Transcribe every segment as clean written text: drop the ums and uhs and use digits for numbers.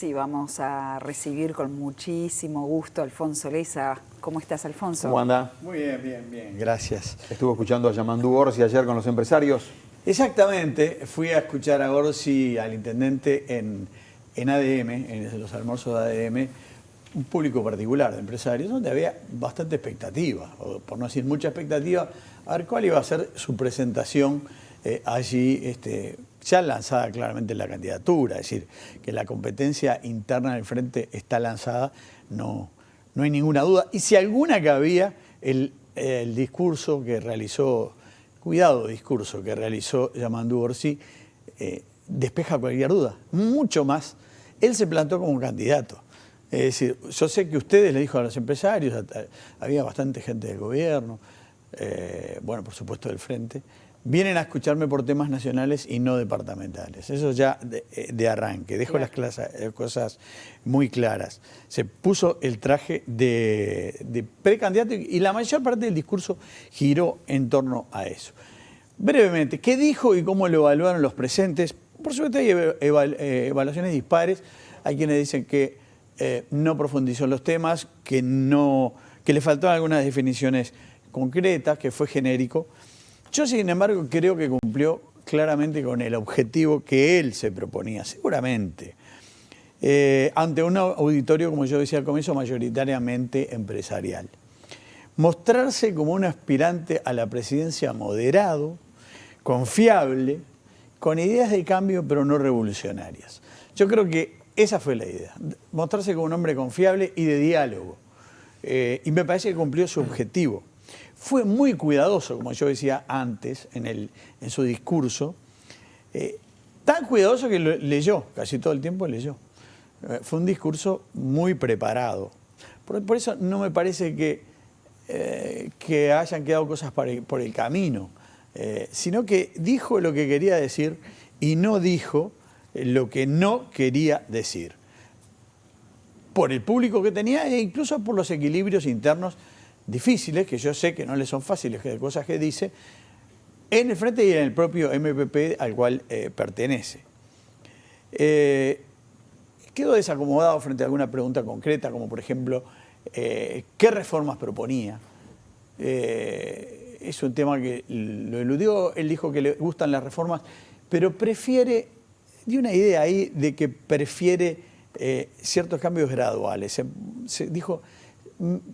Sí, vamos a recibir con muchísimo gusto a Alfonso Leza. ¿Cómo estás, Alfonso? ¿Cómo anda? Muy bien, bien, bien, gracias. Estuvo escuchando a Yamandú Orsi ayer con los empresarios. Exactamente, fui a escuchar a Orsi, al intendente, en ADM, en los almuerzos de ADM, un público particular de empresarios, donde había bastante expectativa, o por no decir mucha expectativa, a ver cuál iba a ser su presentación allí, ya lanzada claramente la candidatura, es decir, que la competencia interna del frente está lanzada, no hay ninguna duda. Y si alguna que había, el discurso que realizó, cuidado discurso que realizó Yamandú Orsi, despeja cualquier duda, mucho más. Él se plantó como candidato. Es decir, yo sé que ustedes le dijo a los empresarios, había bastante gente del gobierno, bueno, por supuesto del frente, vienen a escucharme por temas nacionales y no departamentales. Eso ya de arranque, dejo las cosas muy claras. Se puso el traje de precandidato y la mayor parte del discurso giró en torno a eso. Brevemente, ¿qué dijo y cómo lo evaluaron los presentes? Por supuesto hay evaluaciones dispares. Hay quienes dicen que no profundizó en los temas, que le faltaban algunas definiciones concretas, que fue genérico. Yo, sin embargo, creo que cumplió claramente con el objetivo que él se proponía, seguramente, ante un auditorio, como yo decía al comienzo, mayoritariamente empresarial. Mostrarse como un aspirante a la presidencia moderado, confiable, con ideas de cambio pero no revolucionarias. Yo creo que esa fue la idea, mostrarse como un hombre confiable y de diálogo. Y me parece que cumplió su objetivo. Fue muy cuidadoso, como yo decía antes, en su discurso, tan cuidadoso que leyó, casi todo el tiempo leyó. Fue un discurso muy preparado. Por eso no me parece que hayan quedado cosas por el camino, sino que dijo lo que quería decir y no dijo lo que no quería decir. Por el público que tenía e incluso por los equilibrios internos difíciles, que yo sé que no le son fáciles, de cosas que dice, en el frente y en el propio MPP al cual pertenece. Quedó desacomodado frente a alguna pregunta concreta, como por ejemplo, ¿qué reformas proponía? Es un tema que lo eludió, él dijo que le gustan las reformas, pero prefiere, dio una idea ahí de que prefiere ciertos cambios graduales. Se dijo,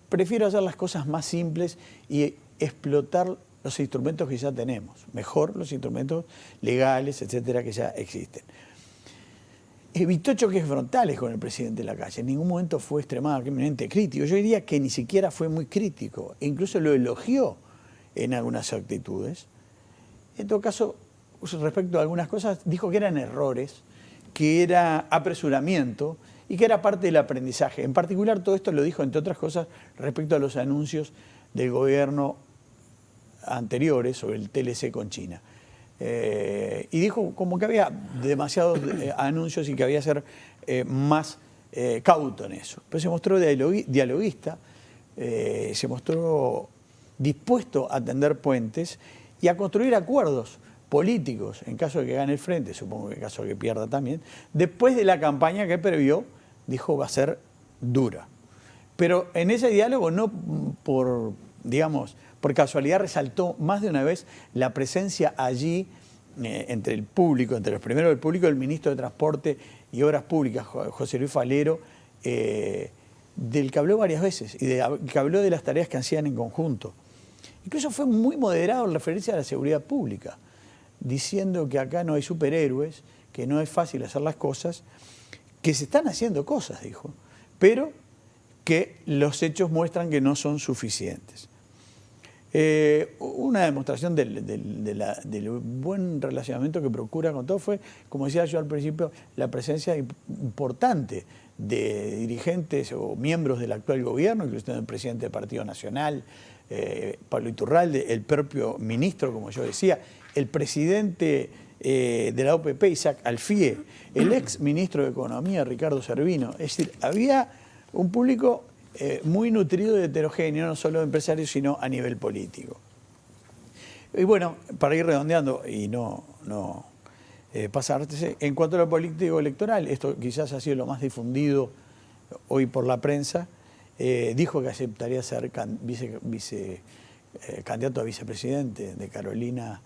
prefiero hacer las cosas más simples y explotar los instrumentos que ya tenemos, mejor los instrumentos legales, etcétera, que ya existen. Evitó choques frontales con el presidente Lacalle, en ningún momento fue extremadamente crítico, yo diría que ni siquiera fue muy crítico, e incluso lo elogió en algunas actitudes. En todo caso, respecto a algunas cosas, dijo que eran errores, que era apresuramiento, y que era parte del aprendizaje. En particular, todo esto lo dijo, entre otras cosas, respecto a los anuncios del gobierno anteriores sobre el TLC con China. Y dijo como que había demasiados anuncios y que había que ser más cauto en eso. Pero se mostró dialoguista, se mostró dispuesto a tender puentes y a construir acuerdos políticos, en caso de que gane el frente, supongo que en caso de que pierda también, después de la campaña que previó, dijo va a ser dura. Pero en ese diálogo no por casualidad resaltó más de una vez la presencia allí entre el público, entre los primeros del público, el ministro de Transporte y Obras Públicas, José Luis Falero, del que habló varias veces y que habló de las tareas que hacían en conjunto. Incluso fue muy moderado en referencia a la seguridad pública, diciendo que acá no hay superhéroes, que no es fácil hacer las cosas, que se están haciendo cosas, dijo, pero que los hechos muestran que no son suficientes. Una demostración del buen relacionamiento que procura con todo fue, como decía yo al principio, la presencia importante de dirigentes o miembros del actual gobierno, incluso el presidente del Partido Nacional, Pablo Iturralde, el propio ministro, como yo decía, el presidente de la OPP, Isaac Alfie, el ex ministro de Economía, Ricardo Servino. Es decir, había un público muy nutrido de heterogéneo, no solo de empresarios, sino a nivel político. Y bueno, para ir redondeando y no pasarse. En cuanto a lo político electoral, esto quizás ha sido lo más difundido hoy por la prensa, dijo que aceptaría ser candidato a vicepresidente de Carolina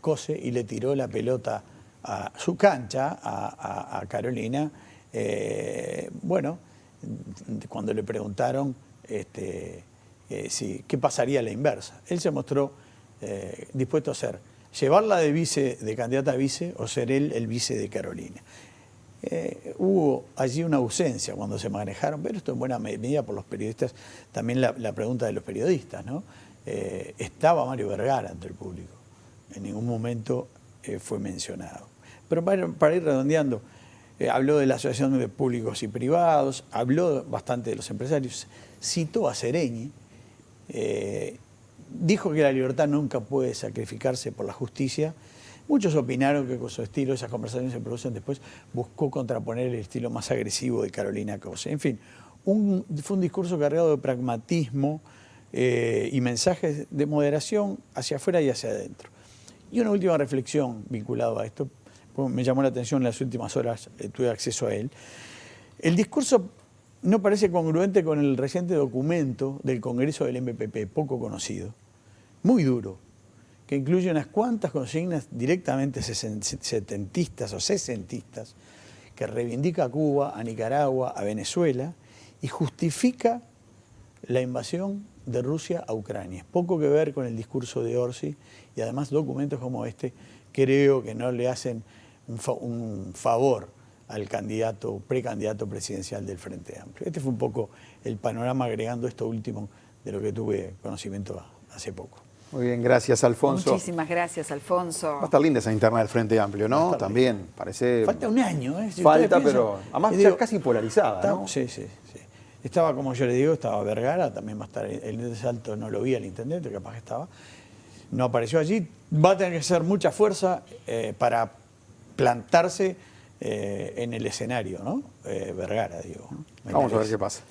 Cose y le tiró la pelota a su cancha a Carolina. Bueno, cuando le preguntaron qué pasaría a la inversa, él se mostró dispuesto a llevarla de candidata a vice o ser él el vice de Carolina. Hubo allí una ausencia cuando se manejaron, pero esto en buena medida por los periodistas, también la pregunta de los periodistas, ¿no? Estaba Mario Vergara ante el público, en ningún momento fue mencionado. Pero para ir redondeando, habló de la Asociación de Públicos y Privados, habló bastante de los empresarios, citó a Sereñi, dijo que la libertad nunca puede sacrificarse por la justicia. Muchos opinaron que con su estilo, esas conversaciones se producen después, buscó contraponer el estilo más agresivo de Carolina Cose. En fin, fue un discurso cargado de pragmatismo y mensajes de moderación hacia afuera y hacia adentro. Y una última reflexión vinculada a esto, pues me llamó la atención en las últimas horas, tuve acceso a él. El discurso no parece congruente con el reciente documento del Congreso del MPP, poco conocido, muy duro, que incluye unas cuantas consignas directamente setentistas o sesentistas, que reivindica a Cuba, a Nicaragua, a Venezuela, y justifica la invasión de Rusia a Ucrania. Poco que ver con el discurso de Orsi, y además documentos como este creo que no le hacen un favor al precandidato presidencial del Frente Amplio. Este fue un poco el panorama, agregando esto último de lo que tuve conocimiento hace poco. Muy bien, gracias, Alfonso. Muchísimas gracias, Alfonso. Va a estar linda esa interna del Frente Amplio, ¿no? También, parece... Falta un año, ¿eh? Si falta, pero además ya casi polarizada, ¿no? Sí. Estaba, como yo le digo, estaba Vergara, también va a estar el Salto, no lo vi al intendente, capaz que estaba. No apareció allí. Va a tener que hacer mucha fuerza para plantarse en el escenario, ¿no? Vergara, digo, ¿no? Vamos a ver qué pasa.